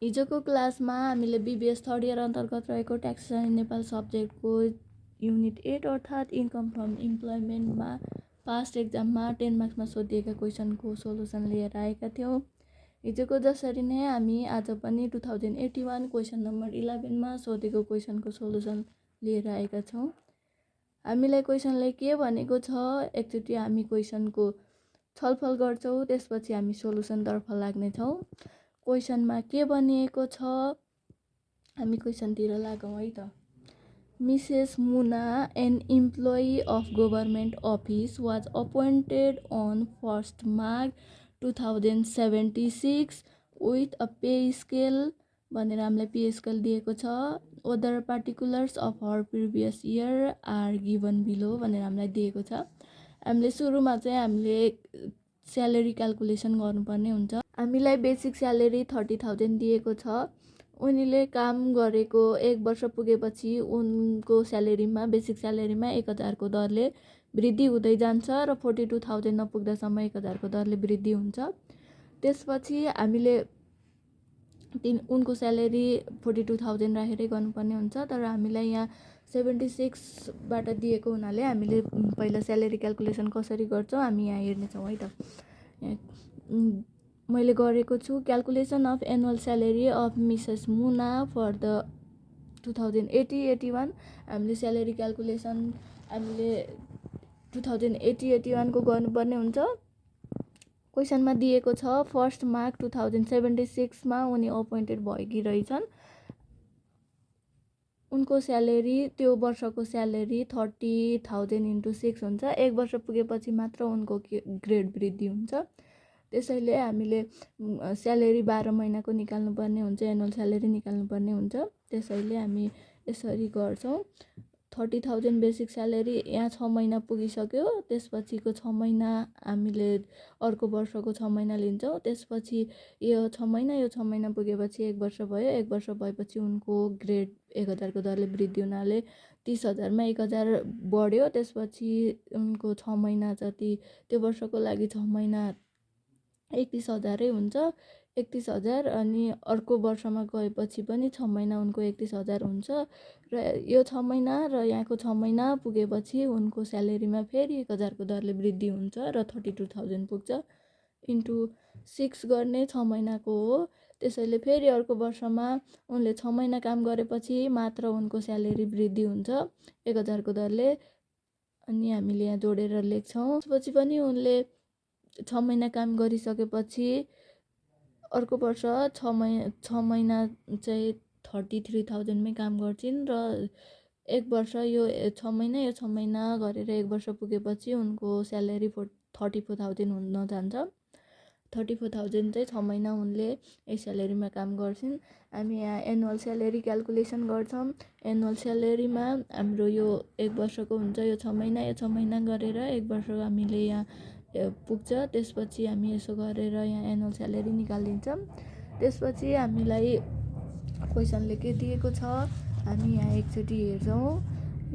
हिजोको क्लासमा हामीले बीबीएस थर्ड इयर अन्तर्गत रहेको ट्याक्सेसन इन नेपाल सब्जेक्टको युनिट 8 अर्थात् इन्कम फ्रम इम्प्लोइमेन्टमा पास्ट एक्जाममा 10 मार्क्समा सोधिएका क्वेसनको सोलुसन लिएर आएका थियौँ। हिजोको जसरी नै हामी आज पनि 2081 क्वेसन नम्बर 11मा सोधेको क्वेसनको सोलुसन लिएर आएका छौँ। हामीलाई क्वेसनले के भनेको छ, एकचोटि हामी क्वेसनको छलफल गर्छौँ, त्यसपछि हामी सोलुसनतर्फ लाग्नेछौँ। क्वेसनमा के भनिएको छ, हामी क्वेसनतिर लागौँ है त। Mrs Muna, an employee of government office, was appointed on 1st March 2076 with a pay scale भनेर हामीलाई पे स्केल दिएको छ। Other particulars of her previous year are given below भनेर हामीलाई दिएको छ। हामीले सुरुमा चाहिँ हामीले स्यालेरी क्यालकुलेसन गर्नुपर्ने हुन्छ। हामीलाई बेसिक स्यालेरी 30,000 दिएको छ। उनीले काम गरेको 1 वर्ष पुगेपछि उनको स्यालेरीमा बेसिक स्यालेरीमा 1000 को दरले वृद्धि हुँदै जान्छ र 42,000 नपुग्दासम्म 1000 को दरले वृद्धि हुन्छ। त्यसपछि हामीले उनको स्यालेरी 42,000 राखेरै गर्नुपर्ने हुन्छ। तर हामीलाई यहाँ 76 बाट दिएको हुनाले हामीले पहिला स्यालेरी क्यालकुलेसन कसरी गर्छौँ हामी यहाँ हेर्नेछौँ है त। मैले गरेको छु। Calculation of annual salary of Mrs Muna for the 2080-81। हामीले स्यालेरी क्यालकुलेसन हामीले 2080-81 को गर्नुपर्ने हुन्छ। क्वेसनमा दिएको छ 1st March 2076 मा उनी अपोइन्टेड भएकी रहेछन्। उनको स्यालेरी त्यो वर्षको स्यालेरी 30,000 × 6 हुन्छ। 1 वर्ष पुगेपछि मात्र उनको ग्रेड वृद्धि हुन्छ। त्यसैले हामीले स्यालेरी 12 महिनाको निकाल्नुपर्ने हुन्छ, एनुअल स्यालेरी निकाल्नुपर्ने हुन्छ। त्यसैले हामी यसरी गर्छौँ। 30,000 बेसिक स्यालेरी यहाँ 6 महिना पुगिसक्यो। त्यसपछिको 6 महिना हामीले अर्को वर्षको 6 महिना लिन्छौँ। त्यसपछि यो 6 महिना यो 6 महिना पुगेपछि 1 वर्ष भयो। 1 वर्ष भएपछि उनको ग्रेड 1000 को दरले वृद्धि हुनाले 30,000 मा 1000 बढ्यो। त्यसपछि उनको 6 महिना जति त्यो वर्षको लागि 6 महिना 31,000 हुन्छ। 31,000 अनि अर्को वर्षमा गएपछि पनि 6 महिना उनको 31,000 हुन्छ र यो 6 महिना र यहाँको 6 महिना पुगेपछि उनको स्यालेरीमा फेरि 1000 को दरले वृद्धि हुन्छ र 32,000 पुग्छ। इन्टु 6 गर्ने 6 महिनाको हो। त्यसैले फेरि अर्को वर्षमा उनले 6 महिना काम गरेपछि मात्र उनको स्यालेरी वृद्धि हुन्छ 1000 को दरले। अनि हामीले यहाँ जोडेर लेख्छौँ। त्यसपछि पनि उनले 6 महिना काम गरिसकेपछि अर्को वर्ष 6 महिना चाहिँ 33,000 मै काम गर्छिन् र 1 वर्ष यो 6 महिना यो 6 महिना गरेर 1 वर्ष पुगेपछि उनको स्यालेरी 34,000 हुन जान्छ। 34,000 चाहिँ 6 महिना उनले यही स्यालेरीमा काम गर्छिन्। हामी यहाँ एनुअल स्यालेरी क्यालकुलेसन गर्छौँ। एनुअल स्यालेरीमा हाम्रो यो 1 वर्षको हुन्छ, यो 6 महिना यो 6 महिना गरेर 1 वर्ष हामीले यहाँ पुग्छ। त्यसपछि हामी यसो गरेर यहाँ एनुअल स्यालेरी निकालिदिन्छौँ। त्यसपछि हामीलाई क्वेसनले के दिएको छ हामी यहाँ एकचोटि हेर्छौँ।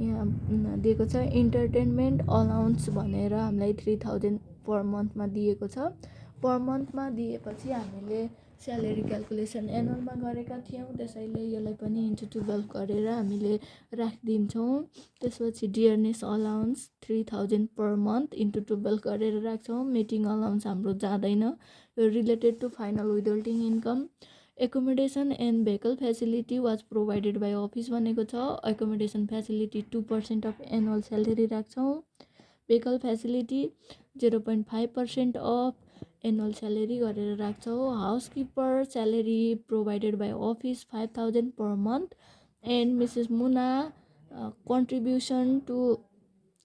यहाँ दिएको छ इन्टरटेनमेन्ट अलाउन्स भनेर हामीलाई 3,000 पर मन्थमा दिएको छ। पर मन्थमा दिएपछि हामीले स्यालेरी क्यालकुलेसन एनुअलमा गरेका थियौँ। त्यसैले यसलाई पनि इन्टु 12 गरेर हामीले राखिदिन्छौँ। त्यसपछि dearness allowance 3,000 per month into 12 गरेर राख्छौँ। मिटिङ अलाउन्स हाम्रो जाँदैन, यो related to final withholding income. Accommodation and vehicle facility was provided by office भनेको छ। Accommodation facility 2% of annual salary राख्छौँ। Vehicle facility 0.5% of annual salary गरेर राख्छौँ। Housekeeper salary provided by office 5,000 per month and Mrs Muna contribution to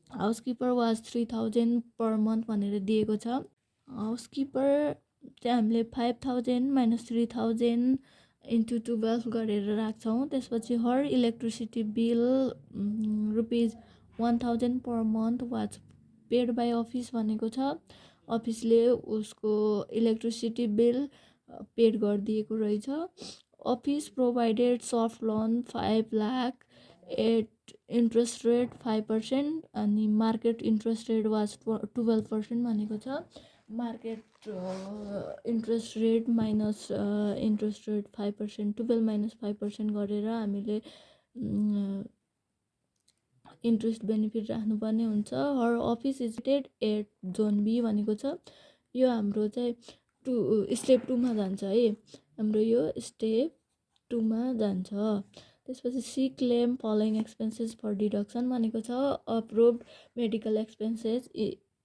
housekeeper was 3,000 per month भनेर दिएको छ। हाउसकिपर चाहिँ हामीले 5,000 माइनस 3,000 इन्टु 12 गरेर राख्छौँ। त्यसपछि her electricity bill rupees 1,000 per month was paid by office भनेको छ। अफिसले उसको इलेक्ट्रिसिटी बिल पेड गरिदिएको रहेछ। Office provided soft loan 5 lakh at interest rate 5% अनि मार्केट इन्ट्रेस्ट रेट वाज 12% भनेको छ। Market interest rate minus interest rate 5%, 12 minus 5% गरेर हामीले इन्ट्रेस्ट बेनिफिट राख्नुपर्ने हुन्छ। Her office is dead at zone B भनेको छ। यो हाम्रो चाहिँ स्टेप 2मा जान्छ है, हाम्रो यो स्टेप 2मा जान्छ। त्यसपछि C claim following expenses for deduction भनेको छ। Approved medical expenses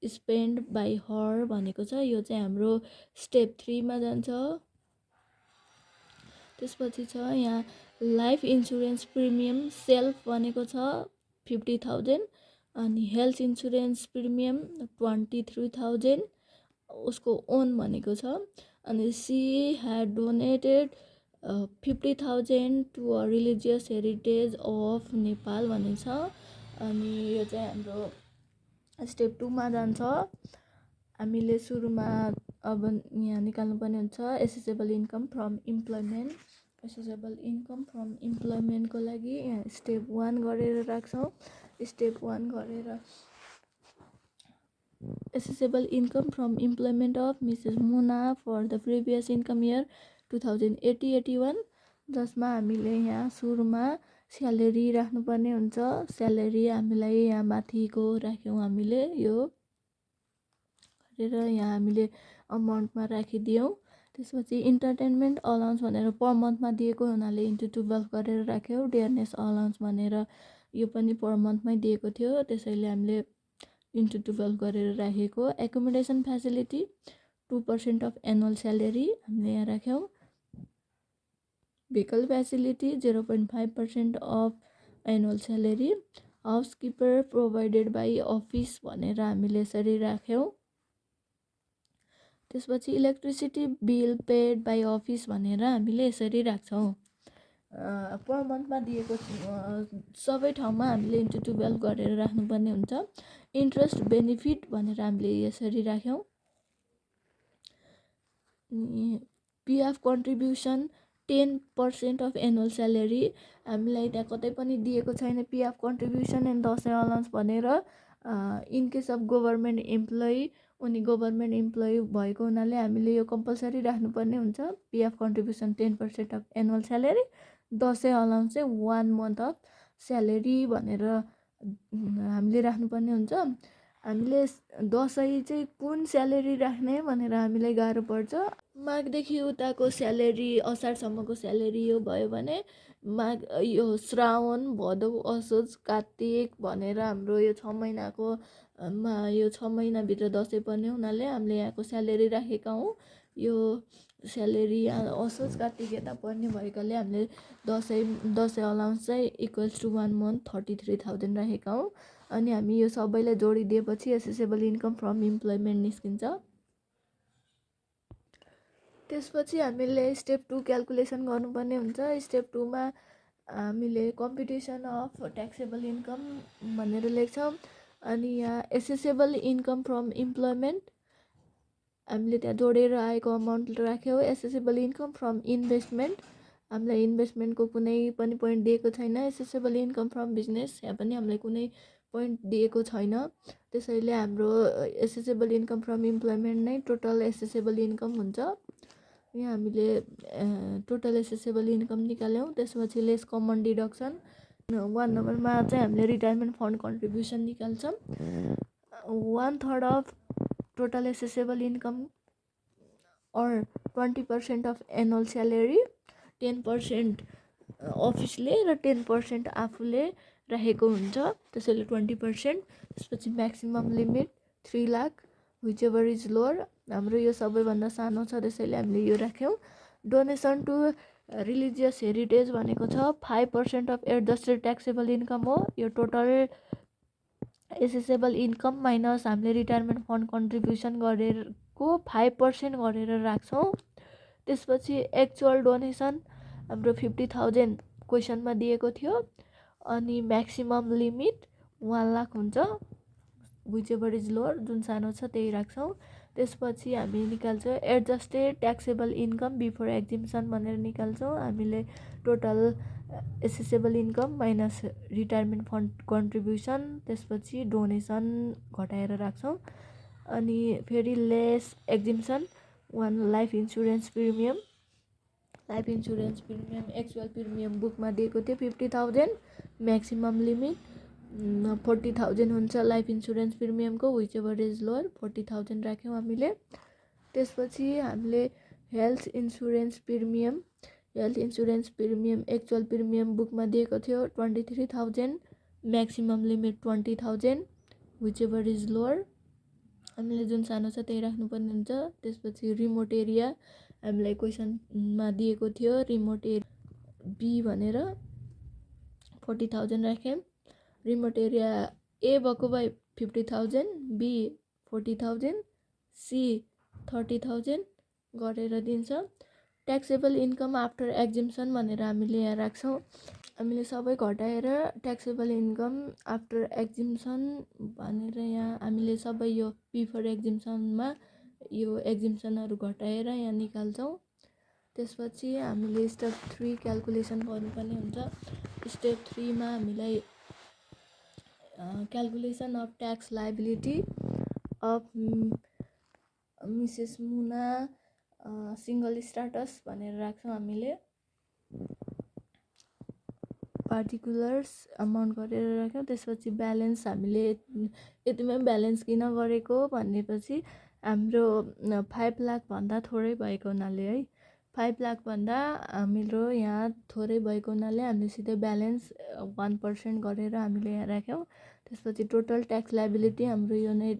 spend by her भनेको छ। यो चाहिँ हाम्रो स्टेप 3मा जान्छ। त्यसपछि छ यहाँ लाइफ इन्सुरेन्स प्रिमियम सेल्फ भनेको छ 50,000, अनि हेल्थ इन्सुरेन्स प्रिमियम 23,000 उसको ओन भनेको छ। अनि she had donated 50,000 to a religious heritage of Nepal भनेको छ। अनि यो चाहिँ हाम्रो स्टेप 2मा जान्छ। हामीले सुरुमा अब यहाँ निकाल्नुपर्ने हुन्छ assessable income from employment. Assessable income from इम्प्लोइमेन्टको लागि यहाँ स्टेप 1 गरेर राख्छौँ। स्टेप 1 गरेर assessable income from employment of Mrs Muna for the previous income year 2080-81, जसमा हामीले यहाँ सुरुमा स्यालेरी राख्नुपर्ने हुन्छ। स्यालेरी हामीलाई यहाँ माथिको राख्यौँ हामीले यो गरेर यहाँ हामीले अमाउन्टमा राखिदियौँ। त्यसपछि इन्टरटेनमेन्ट अलाउन्स भनेर पर मन्थमा दिएको हुनाले इन्टु 12 गरेर राख्यौँ। डियरनेस अलाउन्स भनेर यो पनि पर मन्थमै दिएको थियो, त्यसैले हामीले इन्टु 12 गरेर राखेको। Accommodation facility 2% of annual salary हामीले यहाँ राख्यौँ। Vehicle facility 0.5% of annual salary. Housekeeper provided by office भनेर हामीले यसरी राख्यौँ। त्यसपछि electricity bill paid by office भनेर हामीले यसरी राख्छौँ। पर मन्थमा दिएको सबै ठाउँमा हामीले इन्टु 12 गरेर राख्नुपर्ने हुन्छ। इन्ट्रेस्ट बेनिफिट भनेर हामीले यसरी राख्यौँ। PF contribution 10% of annual salary हामीलाई त्यहाँ कतै पनि दिएको छैन PF contribution and Dashain allowance भनेर। In case of government employee, उनी गभर्मेन्ट इम्प्लोइ भएको हुनाले हामीले यो कम्पलसरी राख्नुपर्ने हुन्छ। PF contribution 10% of annual salary, Dashain allowance चाहिँ 1 मन्थ अफ स्यालेरी भनेर हामीले राख्नुपर्ने हुन्छ। हामीले दसैँ चाहिँ कुन स्यालेरी राख्ने भनेर हामीलाई गाह्रो पर्छ। माघदेखि उताको स्यालेरी असारसम्मको स्यालेरी यो भयो भने माघ यो श्रावण भदौ असोज कार्तिक भनेर हाम्रो यो 6 महिनाको यो 6 महिनाभित्र दसैँ पर्ने हुनाले हामीले यहाँको स्यालेरी राखेका हौँ। यो स्यालेरी यहाँ असोज कार्तिक यता पर्ने भएकाले हामीले दसैँ अलाउन्स चाहिँ इक्वल्स टु 1 मन्थ 33,000 राखेका हौँ। अनि हामी यो सबैलाई जोडिदिएपछि एसेसेबल इन्कम फ्रम इम्प्लोइमेन्ट निस्किन्छ। त्यसपछि हामीले स्टेप 2 क्यालकुलेसन गर्नुपर्ने हुन्छ। स्टेप 2मा हामीले कम्प्युटेसन अफ ट्याक्सेबल इन्कम भनेर लेख्छौँ। अनि यहाँ एसेसेबल इन्कम फ्रम इम्प्लोइमेन्ट हामीले त्यहाँ जोडेर आएको अमाउन्ट राख्यौँ। एसेसेबल इन्कम फ्रम इन्भेस्टमेन्ट हामीलाई इन्भेस्टमेन्टको कुनै पनि पोइन्ट दिएको छैन। एसेसेबल इन्कम फ्रम बिजनेस यहाँ पनि हामीलाई कुनै पोइन्ट दिएको छैन, त्यसैले हाम्रो एसेसेबल इन्कम फ्रम इम्प्लोइमेन्ट नै टोटल एसेसेबल इन्कम हुन्छ। यहाँ हामीले टोटल एसेसेबल इन्कम निकाल्यौँ। त्यसपछि लेस कमन डिडक्सन 1 नम्बरमा चाहिँ हामीले रिटायरमेन्ट फन्ड कन्ट्रिब्युसन निकाल्छौँ। 1/3 अफ टोटल एसेसेबल इन्कम और 20% अफ एनुअल स्यालेरी, 10% अफिसले र 10% आफूले राखेको हुन्छ, त्यसैले 20%। त्यसपछि maximum limit 3 lakh which ever is lower, हाम्रो यो सबैभन्दा सानो छ त्यसैले हामीले यो राख्यौँ। डोनेसन टु रिलिजियस हेरिटेज भनेको छ 5% अफ एडजस्टेड ट्याक्सेबल इन्कम हो। यो टोटल एसेसेबल इन्कम माइनस हामीले रिटायरमेन्ट फन्ड कन्ट्रिब्युसन गरेको 5% गरेर राख्छौँ। त्यसपछि एक्चुअल डोनेसन हाम्रो 50,000 क्वेसनमा दिएको थियो। अनि म्याक्सिमम लिमिट 1 लाख हुन्छ, विच एभर इज लोअर, जुन सानो छ त्यही राख्छौँ। त्यसपछि हामी निकाल्छौँ adjusted taxable income before exemption भनेर निकाल्छौँ। हामीले total assessable income minus retirement fund contribution त्यसपछि डोनेसन घटाएर राख्छौँ। अनि फेरि less exemption 1 life insurance premium actual premium बुकमा दिएको थियो 50,000 म्याक्सिमम लिमिट 40,000 हुन्छ लाइफ इन्सुरेन्स प्रिमियमको विच एभर इज लोवर 40,000 राख्यौँ हामीले। त्यसपछि हामीले health insurance premium actual premium बुकमा दिएको थियो 23,000 maximum limit 20,000 whichever is lower, हामीले जुन सानो छ त्यही राख्नुपर्ने हुन्छ। त्यसपछि रिमोट एरिया हामीलाई क्वेसनमा दिएको थियो रिमोट एरिया बी भनेर 40,000 राख्यौँ। रिमोट एरिया ए भएको भए 50,000, बी 40,000, सी 30,000 गरेर दिन्छ। ट्याक्सेबल इन्कम आफ्टर एक्जिम्सन भनेर हामीले यहाँ राख्छौँ। हामीले सबै घटाएर ट्याक्सेबल इन्कम आफ्टर एक्जिम्सन भनेर यहाँ हामीले सबै यो बिफोर एक्जिम्सनमा यो एक्जिम्सनहरू घटाएर यहाँ निकाल्छौँ। त्यसपछि हामीले स्टेप 3 क्यालकुलेसन गर्नुपर्ने हुन्छ। स्टेप 3 मा हामीलाई calculation of tax liability of Mrs Muna single status भनेर राख्छौँ हामीले। पार्टिकुलर्स अमाउन्ट गरेर राख्यौँ। त्यसपछि ब्यालेन्स हामीले यतिमै ब्यालेन्स किन गरेको भनेपछि हाम्रो 5 लाखभन्दा थोरै भएको हुनाले है 5 लाखभन्दा हाम्रो यहाँ थोरै भएको हुनाले हामीले सिधै ब्यालेन्स 1% गरेर हामीले यहाँ राख्यौँ। त्यसपछि टोटल ट्याक्स लायबिलिटी हाम्रो यो नै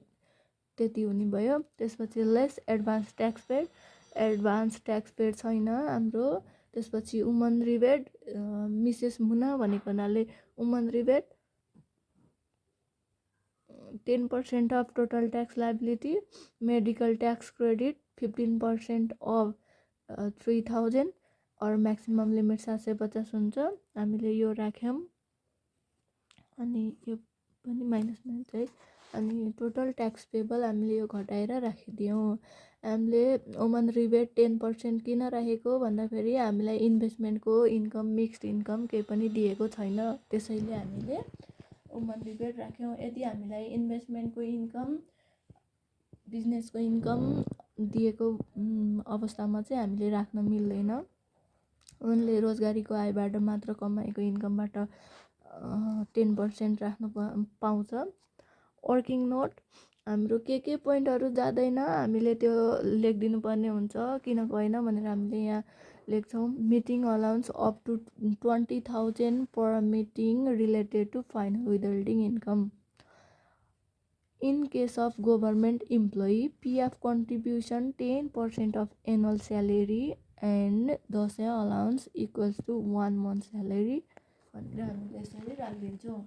त्यति हुने भयो। त्यसपछि लेस एडभान्स ट्याक्स पेड छैन हाम्रो। त्यसपछि वुमन रिबेट मिसेस मुना भनेको हुनाले woman rebate 10% of total tax liability. Medical tax credit 15% of 3,000 और म्याक्सिमम लिमिट 750 हुन्छ। हामीले यो राख्यौँ अनि यो पनि माइनस हुन्छ है। अनि टोटल ट्याक्स पेबल हामीले यो घटाएर राखिदियौँ। हामीले वुमन रिबेट 10% किन राखेको भन्दाखेरि हामीलाई इन्भेस्टमेन्टको इन्कम मिक्स्ड इन्कम केही पनि दिएको छैन, त्यसैले हामीले वुमन रिबेट राख्यौँ। यदि हामीलाई इन्भेस्टमेन्टको इन्कम बिजनेसको इन्कम दिएको अवस्थामा चाहिँ हामीले राख्न मिल्दैन। उनले रोजगारीको आयबाट मात्र कमाएको इन्कमबाट 10% राख्नु पाउँछ। वर्किङ नोट हाम्रो के पोइन्टहरू जाँदैन हामीले त्यो लेखिदिनु पर्ने हुन्छ। किन गएन भनेर हामीले यहाँ लेख्छौँ। Meeting allowance up to 20,000 per meeting related to final withholding income. In case of government employee PF contribution 10% of annual salary and Dashain allowance equals to 1 month salary भनेर हामीले यसरी राखिदिन्छौँ।